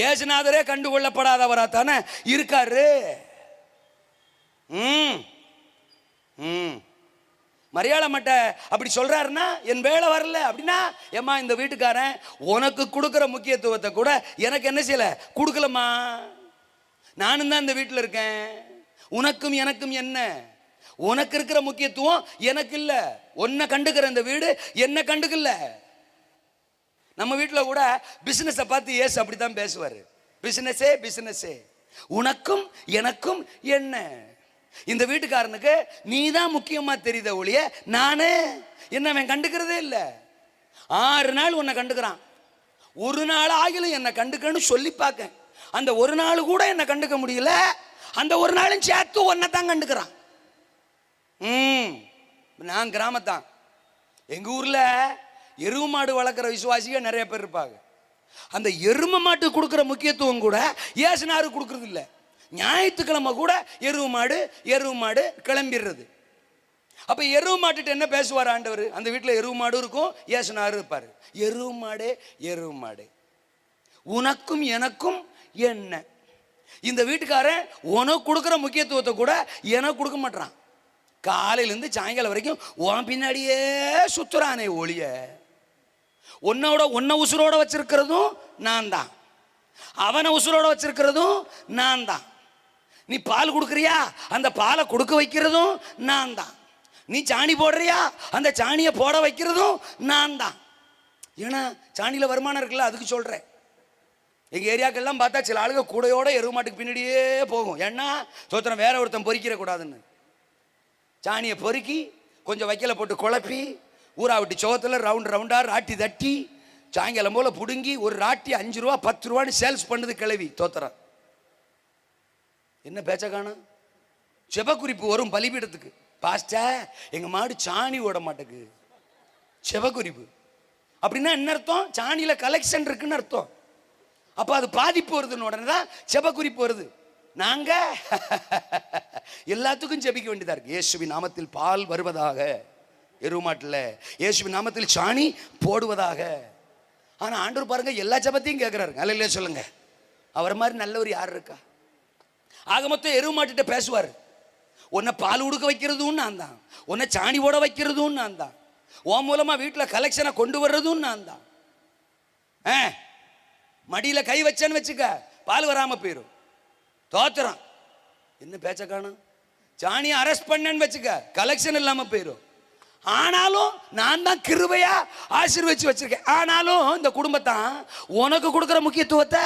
ஏசுநாதரே கண்டுகொள்ளப்படாதவரா தானே இருக்காரு. மரியாதை மட்ட அப்படி சொல்றாருன்னா என் வேலை வரல அப்படின்னா, ஏம்மா இந்த வீட்டுக்காரன் உனக்கு கொடுக்குற முக்கியத்துவத்தை கூட எனக்கு என்ன செய்யல, கொடுக்கலம்மா. நானும் தான் இந்த வீட்டில் இருக்கேன். உனக்கும் எனக்கும் என்ன, உனக்கு இருக்கிற முக்கியத்துவம் எனக்கு இல்லை. உன்னை கண்டுக்கிற இந்த வீடு என்ன கண்டுக்கல. நம்ம வீட்டில் கூட பிசினஸை பார்த்து ஏசு அப்படித்தான் பேசுவார். பிசினஸே பிசினஸே, உனக்கும் எனக்கும் என்ன. இந்த வீட்டுக்காரனுக்கு நீ தான் முக்கியமா தெரியுத ஒழிய நானே என்ன அவன் கண்டுக்கிறதே இல்லை. 6 நாள் உன்னை கண்டுக்கிறான், ஒரு நாள் ஆகிலும் என்னை கண்டுக்கன்னு சொல்லி பார்க்க. அந்த ஒரு நாள் கூட என்னை கண்டுக்க முடியல, அந்த ஒரு நாளும் சேர்த்து ஒன்னை தான் கண்டுக்கிறான். நான் கிராமத்தான், எங்க ஊர்ல எருவு மாடு வளர்க்குற விசுவாசிகள் நிறைய பேர் இருப்பாங்க. அந்த எரும மாட்டு கொடுக்குற முக்கியத்துவம் கூட ஏசுனாரு கொடுக்கறது இல்லை. ஞாயிற்றுக்கிழமை கூட எருவு மாடு கிளம்பிடுறது. அப்ப எருவு மாட்டுட்டு என்ன பேசுவார் ஆண்டவர்? அந்த வீட்டில் எருவு மாடு இருக்கும், ஏசுனாரு இருப்பாரு. எருவு மாடு உனக்கும் எனக்கும் என்ன. இந்த வீட்டுக்காரன் உனக்கு கொடுக்குற முக்கியத்துவத்தை கூட எனக்கு கொடுக்க மாட்டான். காலையிலேருந்து சாயங்காலம் வரைக்கும் உன் பின்னாடியே சுத்துறானே ஒளிய, உன்னை உசுரோட வச்சிருக்கிறதும் நான் தான், அவனை உசுரோட வச்சிருக்கிறதும் நான் தான். நீ பால் கொடுக்குறியா, அந்த பாலை கொடுக்க வைக்கிறதும் நான் தான். நீ சாணி போடுறியா, அந்த சாணியை போட வைக்கிறதும் நான் தான். ஏன்னா சாணியில் வருமானம் இருக்குல்ல, அதுக்கு சொல்கிறேன். எங்கள் ஏரியாக்கெல்லாம் பார்த்தா சில ஆளுங்க கூடையோட எருவு மாட்டுக்கு பின்னாடியே போகும். ஏன்னா தோத்திரம் வேற ஒருத்தன் பொறிக்கிற கூடாதுன்னு சாணியை பொறுக்கி கொஞ்சம் வைக்கல போட்டு குழப்பி ஊரா விட்டு சோகத்தில் ரவுண்டாக ராட்டி தட்டி சாயங்காலம் போல் பிடுங்கி ஒரு ராட்டி 5 ரூபா 10 ரூபான்னு சேல்ஸ் பண்ணுது கிளவி தோத்திரம். என்ன பேச்ச காணும்? செபக்குறிப்பு வரும் பலிபீடத்துக்கு, பாஸ்டர் எங்கள் மாடு சாணி ஓட மாட்டேக்கு. செபக்குறிப்பு அப்படின்னா என்ன அர்த்தம்? சாணியில் கலெக்ஷன் இருக்குன்னு அர்த்தம். அப்போ அது பாதிப்பு வருதுன்னு உடனே தான் செபக்குறிப்பு வருது. நாங்க எல்லாத்துக்கும் ஜெபிக்க வேண்டியதா இருக்கு. இயேசுவின் நாமத்தில் பால் வருவதாக, எருமாட்டில் இயேசுவின் நாமத்தில் சாணி போடுவதாக. ஆனா ஆண்டவர் பாருங்க எல்லா ஜெபத்தையும் கேட்கிறாரு. அல்லையா சொல்லுங்க, அவர் மாதிரி நல்லவர் யார் இருக்கா? ஆக மொத்தம் எருவு மாட்டிட்ட பேசுவார். உன்னை பால் உடுக்க வைக்கிறதும் நான் தான், உன்னை சாணி போட வைக்கிறதும் நான் தான், உன் மூலமா வீட்டில் கலெக்ஷனை கொண்டு வர்றதும் நான் தான். மடியில கை வச்சேன்னு வச்சுக்க, பால் வராம போயிடும். தோத்துறான். என்ன பேச்ச காணும்? சாணியை அரெஸ்ட் பண்ணேன்னு வச்சுக்க, கலெக்ஷன் இல்லாம போயிடும். ஆனாலும் நான் தான் கிருபையா ஆசீர்வதிச்சு வச்சிருக்கேன். ஆனாலும் இந்த குடும்பத்தான் உனக்கு கொடுக்குற முக்கியத்துவத்தை